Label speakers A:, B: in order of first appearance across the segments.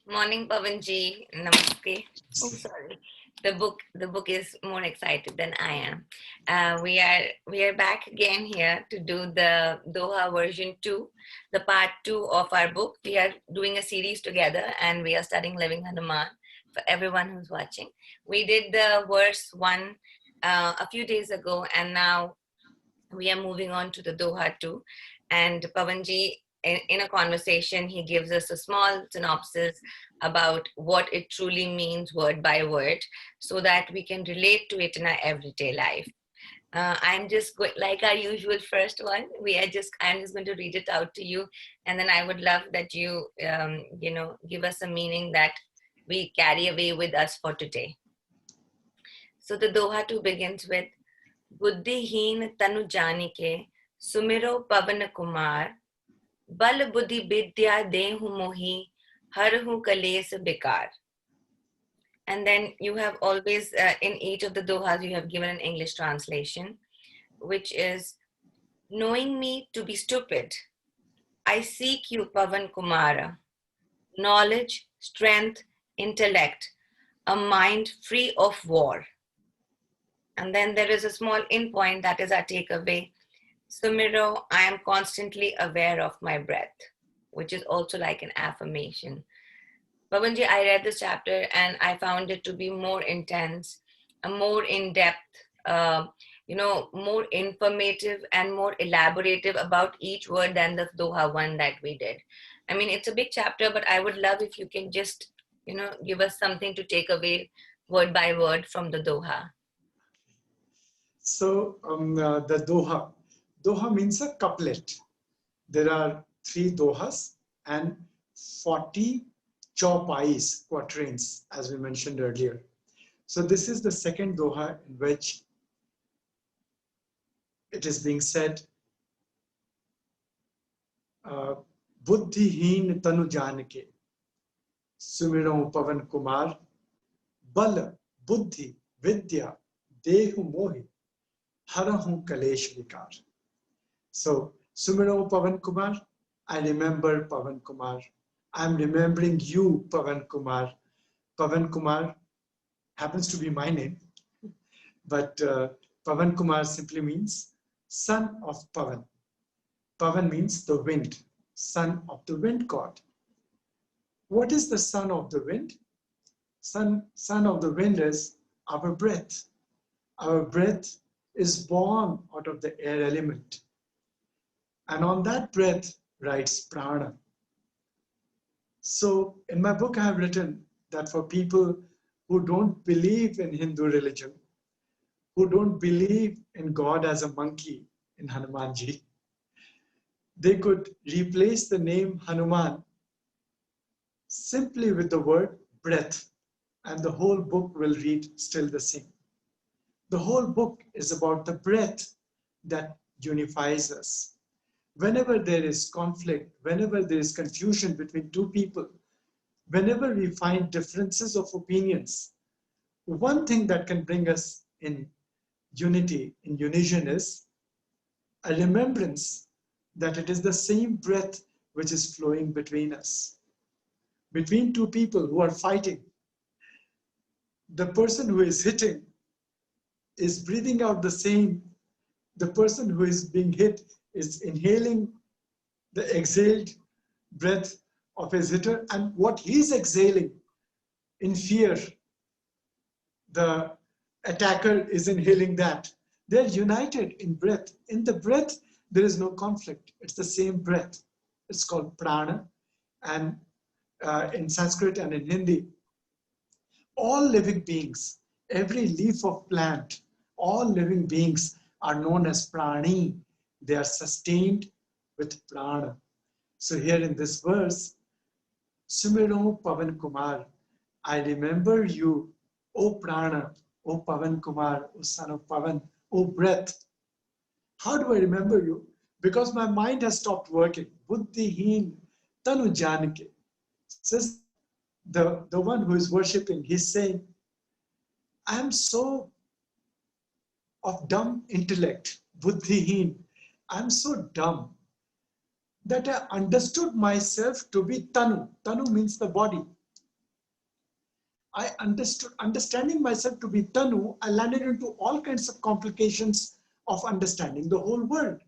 A: Morning, Pavanji. Namaste. Oh, sorry. The book is more excited than I am. We are back again here to do the Doha version 2, the part 2 of our book. We are doing a series together and we are studying Living Hanuman for everyone who's watching. We did the verse 1 a few days ago, and now we are moving on to the Doha 2. And Pavanji, in a conversation, he gives us a small synopsis about what it truly means word by word so that we can relate to it in our everyday life. I'm just going, like our usual first one. I'm just going to read it out to you, and then I would love that you give us a meaning that we carry away with us for today. So the Doha 2 begins with बुद्धिहीन तनु जानिके सुमिरो पवन कुमार बल बुद्धि विद्या देहु मोहि हरहु कलेस बिकार. And then you have always, in each of the dohas, you have given an English translation, which is, knowing me to be stupid, I seek you, Pavan-Kumara, knowledge, strength, intellect, a mind free of war. And then there is a small in point that is our takeaway. Sumiro, I am constantly aware of my breath, which is also like an affirmation. Pavanji, I read this chapter and I found it to be more intense, more in-depth, more informative and more elaborative about each word than the Doha one that we did. I mean, it's a big chapter, but I would love if you can just, give us something to take away word by word from the Doha.
B: So the Doha means a couplet. There are 3 Dohas and 40 chaupais, quatrains, as we mentioned earlier. So this is the second Doha in which it is being said, Buddhihin tanu janke, sumiro pavan kumar, bala, buddhi, vidya, dehu mohi, harahu kalesh vikar. So, Sumiro Pavan Kumar, I remember Pavan Kumar. I'm remembering you, Pavan Kumar. Pavan Kumar happens to be my name, but Pavan Kumar simply means son of Pavan. Pavan means the wind, son of the wind god. What is the son of the wind? Son of the wind is our breath. Our breath is born out of the air element. And on that breath rides prana. So in my book, I have written that for people who don't believe in Hindu religion, who don't believe in God as a monkey in Hanumanji, they could replace the name Hanuman simply with the word breath, and the whole book will read still the same. The whole book is about the breath that unifies us. Whenever there is conflict, whenever there is confusion between 2 people, whenever we find differences of opinions, one thing that can bring us in unity, in unison, is a remembrance that it is the same breath which is flowing between us. Between 2 people who are fighting, the person who is hitting is breathing out the same. The person who is being hit is inhaling the exhaled breath of his hitter, and what he's exhaling in fear, the attacker is inhaling that. They're united in breath. In the breath, there is no conflict. It's the same breath. It's called prana, and in Sanskrit and in Hindi, all living beings, every leaf of plant, all living beings are known as prani. They are sustained with prana. So here in this verse, Sumiro Pavan Kumar, I remember you, O prana, O Pavan Kumar, O son of Pavan, O breath. How do I remember you? Because my mind has stopped working. Buddhihin tanu janke. Says the one who is worshipping, he's saying, I am so of dumb intellect, buddhihin. I'm so dumb that I understood myself to be tanu. Tanu means the body. I understood, understanding myself to be Tanu, I landed into all kinds of complications of understanding the whole world.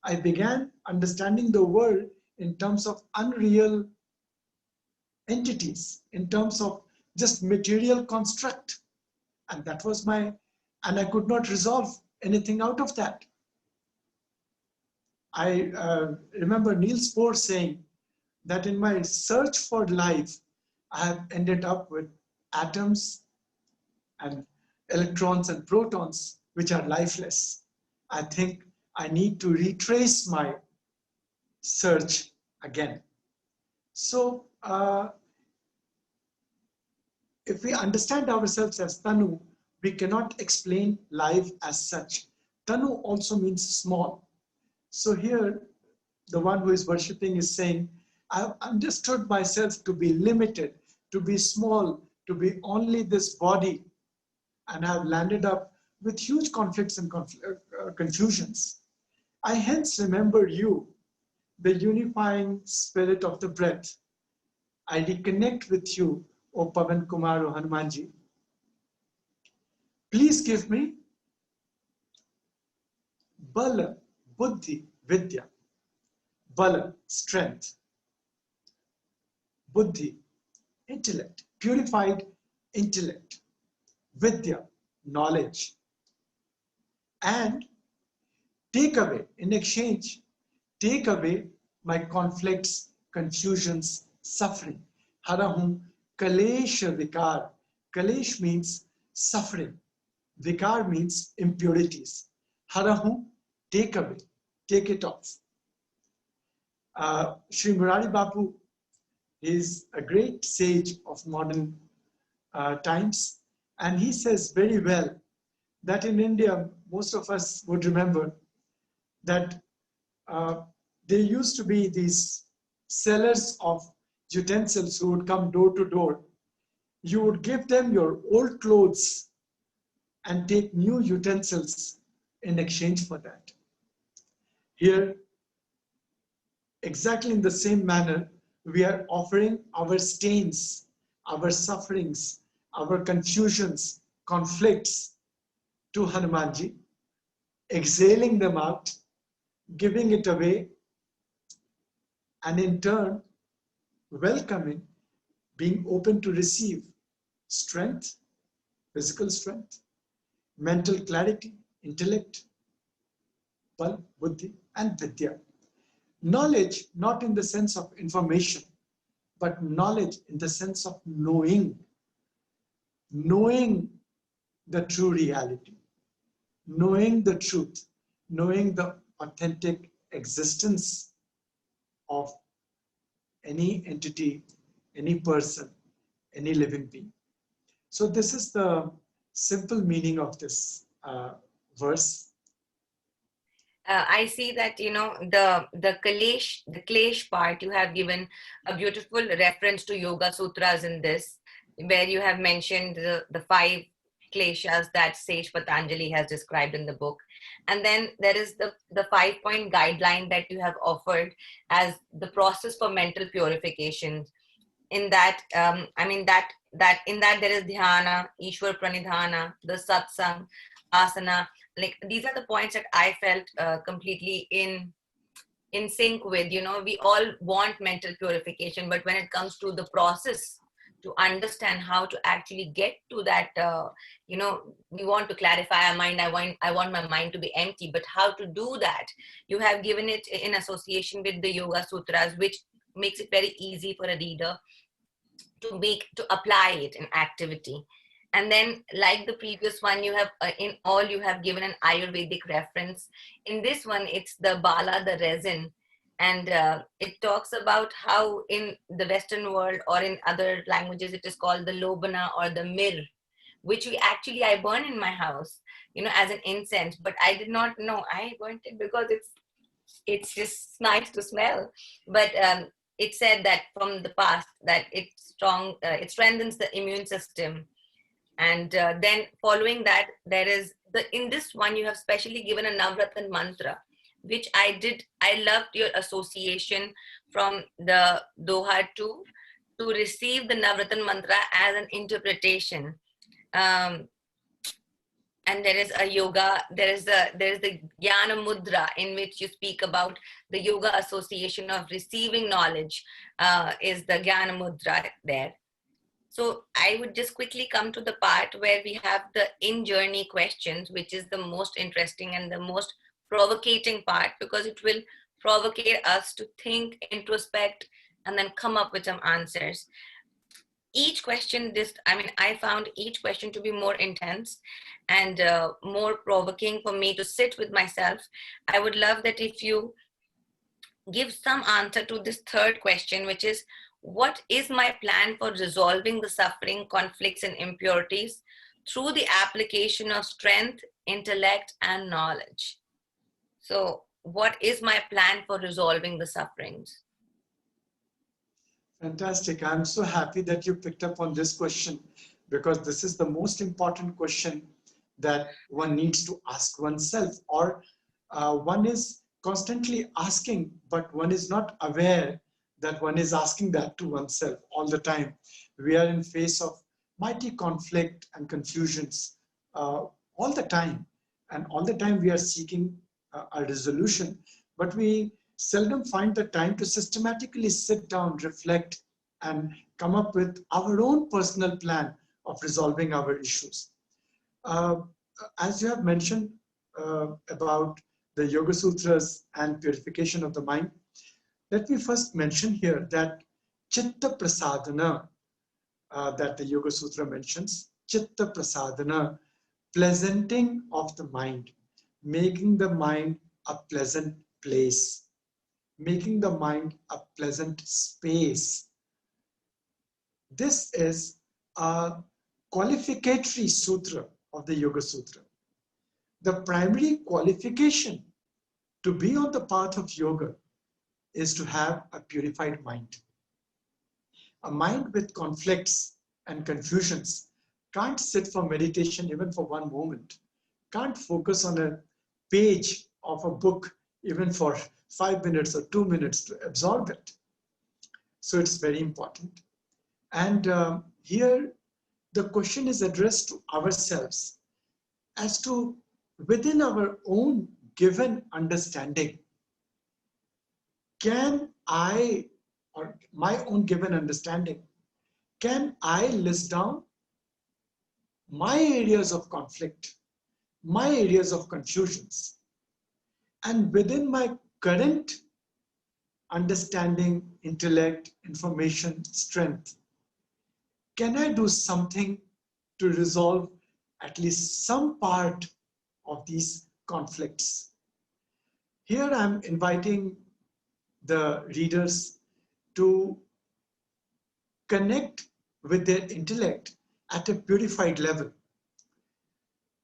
B: I began understanding the world in terms of unreal entities, in terms of just material construct. And that was and I could not resolve anything out of that. I remember Niels Bohr saying that in my search for life, I have ended up with atoms and electrons and protons, which are lifeless. I think I need to retrace my search again. So if we understand ourselves as Tanu, we cannot explain life as such. Tanu also means small. So here, the one who is worshipping is saying, I've understood myself to be limited, to be small, to be only this body, and I've landed up with huge conflicts and confusions. I hence remember you, the unifying spirit of the breath. I reconnect with you, O Pavana-Kumara, O Hanumanji. Please give me bala, buddhi, vidya. Bala, strength. Buddhi, intellect, purified intellect. Vidya, knowledge. And take away, in exchange, take away my conflicts, confusions, suffering. Harahum klesha vikara. Klesh means suffering. Vikar means impurities. Harahum, take away, take it off. Sri Murari Bapu is a great sage of modern times, and he says very well that in India, most of us would remember that there used to be these sellers of utensils who would come door to door. You would give them your old clothes and take new utensils in exchange for that. Here, exactly in the same manner, we are offering our stains, our sufferings, our confusions, conflicts to Hanumanji, exhaling them out, giving it away, and in turn, welcoming, being open to receive strength, physical strength, mental clarity, intellect, bala, buddhi, and vidya. Knowledge, not in the sense of information, but knowledge in the sense of knowing the true reality, knowing the truth, knowing the authentic existence of any entity, any person, any living being. So this is the simple meaning of this verse.
A: I see that, the klesh part, you have given a beautiful reference to Yoga Sutras in this, where you have mentioned the five kleshas that Sage Patanjali has described in the book. And then there is the 5-point guideline that you have offered as the process for mental purification. In that, that in that there is dhyana, Ishwar Pranidhana, the satsang, asana. Like, these are the points that I felt completely in sync with. We all want mental purification, but when it comes to the process to understand how to actually get to that, we want to clarify our mind. I want my mind to be empty, but how to do that? You have given it in association with the Yoga Sutras, which makes it very easy for a reader to apply it in activity. And then, like the previous one, you have you have given an Ayurvedic reference. In this one, it's the bala, the resin, and it talks about how in the Western world or in other languages it is called the lobana or the mir, which I burn in my house, as an incense. But I did not know. I burnt it because it's just nice to smell. But it said that from the past that it strengthens the immune system. And then following that, there is in this one you have specially given a Navratan mantra, which I loved your association from the Doha 2 to receive the Navratan mantra as an interpretation. Um, and there is a yoga, there is the Jnana Mudra, in which you speak about the yoga association of receiving knowledge, is the Jnana Mudra there. So I would just quickly come to the part where we have the in-journey questions, which is the most interesting and the most provocating part, because it will provocate us to think, introspect, and then come up with some answers. Each question, I found each question to be more intense and more provoking for me to sit with myself. I would love that if you give some answer to this third question, which is, what is my plan for resolving the suffering, conflicts, and impurities through the application of strength, intellect, and knowledge? So, what is my plan for resolving the sufferings?
B: Fantastic. I'm so happy that you picked up on this question, because this is the most important question that one needs to ask oneself, or one is constantly asking, but one is not aware that one is asking that to oneself all the time. We are in face of mighty conflict and confusions all the time, and all the time we are seeking a resolution, but we seldom find the time to systematically sit down, reflect, and come up with our own personal plan of resolving our issues. Uh, as you have mentioned about the Yoga Sutras and purification of the mind, let me first mention here that Chitta Prasadana, that the Yoga Sutra mentions, Chitta Prasadana, pleasanting of the mind, making the mind a pleasant place, making the mind a pleasant space. This is a qualificatory sutra of the Yoga Sutra. The primary qualification to be on the path of yoga is to have a purified mind. A mind with conflicts and confusions can't sit for meditation even for one moment, can't focus on a page of a book even for 5 minutes or 2 minutes to absorb it. So it's very important. And here the question is addressed to ourselves as to, within our own given understanding, can I, or my own given understanding, can I list down my areas of conflict, my areas of confusions, and within my current understanding, intellect, information, strength, can I do something to resolve at least some part of these conflicts? Here I'm inviting the readers to connect with their intellect at a purified level.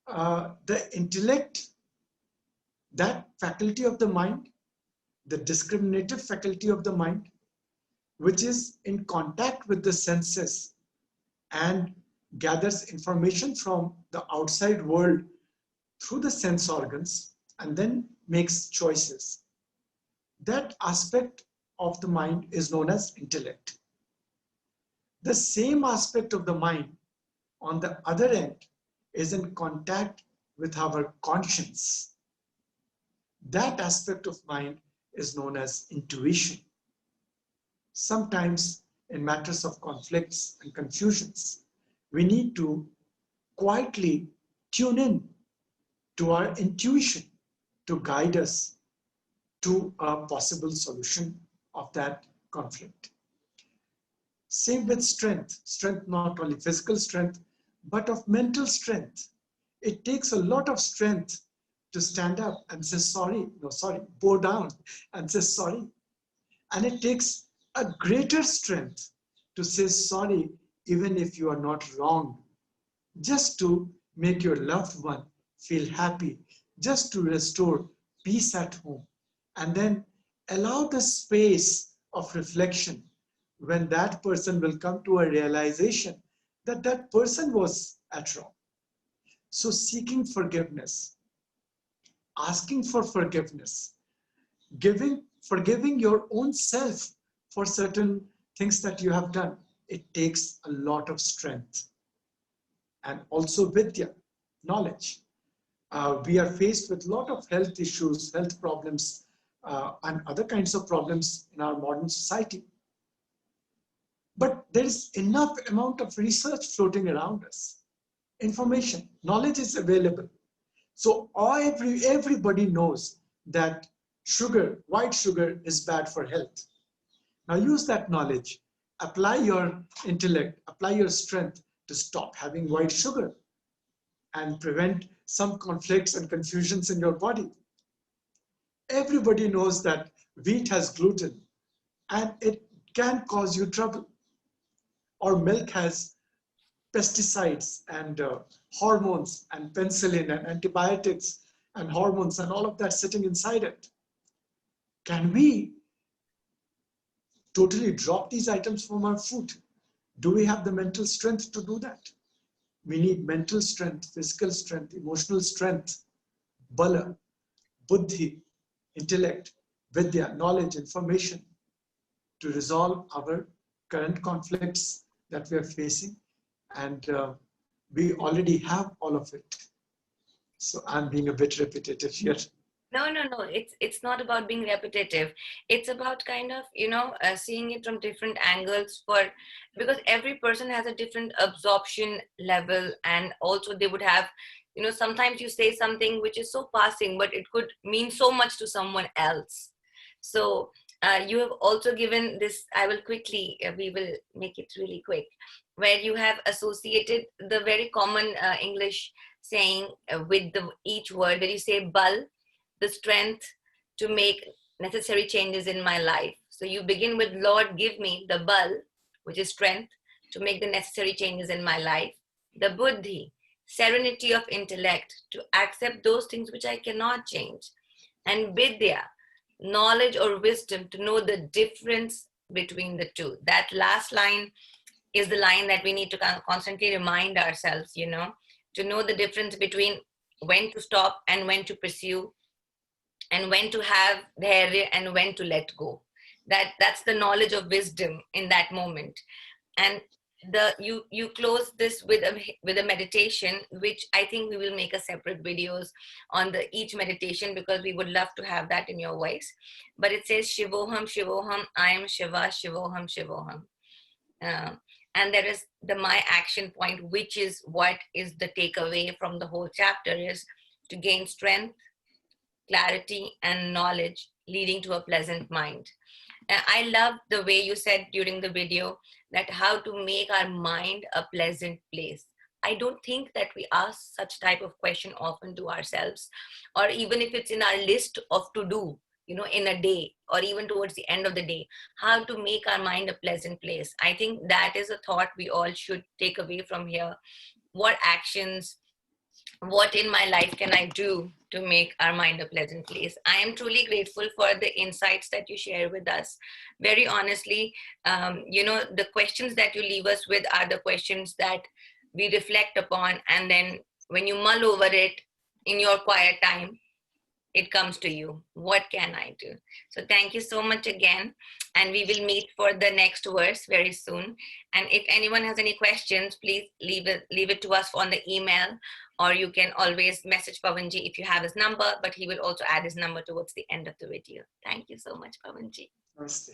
B: The intellect, that faculty of the mind, the discriminative faculty of the mind, which is in contact with the senses and gathers information from the outside world through the sense organs and then makes choices. That aspect of the mind is known as intellect. The same aspect of the mind, on the other end, is in contact with our conscience. That aspect of mind is known as intuition. Sometimes in matters of conflicts and confusions, we need to quietly tune in to our intuition to guide us to a possible solution of that conflict. Same with strength. Strength, not only physical strength, but of mental strength. It takes a lot of strength to stand up and say sorry, no, sorry, bow down and say sorry. And it takes a greater strength to say sorry, even if you are not wrong, just to make your loved one feel happy, just to restore peace at home. And then allow the space of reflection when that person will come to a realization that that person was at wrong. So seeking forgiveness, asking for forgiveness, forgiving your own self for certain things that you have done, it takes a lot of strength. And also vidya, knowledge. We are faced with a lot of health issues, health problems, and other kinds of problems in our modern society. But there is enough amount of research floating around us. Information, knowledge is available. So everybody knows that sugar, white sugar is bad for health. Now use that knowledge, apply your intellect, apply your strength to stop having white sugar and prevent some conflicts and confusions in your body. Everybody knows that wheat has gluten and it can cause you trouble. Or milk has pesticides and hormones and penicillin and antibiotics and hormones and all of that sitting inside it. Can we totally drop these items from our food? Do we have the mental strength to do that? We need mental strength, physical strength, emotional strength, bala, buddhi, intellect, vidya, knowledge, information to resolve our current conflicts that we are facing. And we already have all of it. So I'm being a bit repetitive here.
A: No. It's not about being repetitive. It's about kind of, seeing it from different angles because every person has a different absorption level, and also they would have, sometimes you say something which is so passing, but it could mean so much to someone else. So you have also given this, I will quickly, we will make it really quick, where you have associated the very common English saying with each word, where you say bal, the strength to make necessary changes in my life. So you begin with, Lord, give me the bal, which is strength to make the necessary changes in my life. The buddhi, serenity of intellect to accept those things which I cannot change. And vidya, knowledge or wisdom to know the difference between the two. That last line is the line that we need to constantly remind ourselves, to know the difference between when to stop and when to pursue, and when to have dharya and when to let go. That's the knowledge of wisdom in that moment. And you close this with a meditation, which I think we will make a separate videos on each meditation, because we would love to have that in your voice. But it says Shivoham Shivoham, I am Shiva, Shivoham Shivoham. And there is the my action point, which is what is the takeaway from the whole chapter, is to gain strength, clarity, and knowledge, leading to a pleasant mind. And I love the way you said during the video that how to make our mind a pleasant place. I don't think that we ask such type of question often to ourselves, or even if it's in our list of to do, in a day, or even towards the end of the day, how to make our mind a pleasant place. I think that is a thought we all should take away from here. What actions, what in my life can I do to make our mind a pleasant place? I am truly grateful for the insights that you share with us. Very honestly, the questions that you leave us with are the questions that we reflect upon. And then when you mull over it in your quiet time, it comes to you. What can I do? So thank you so much again. And we will meet for the next verse very soon. And if anyone has any questions, please leave it to us on the email, or you can always message Pawanji if you have his number, but he will also add his number towards the end of the video. Thank you so much, Pawanji.
B: Namaste.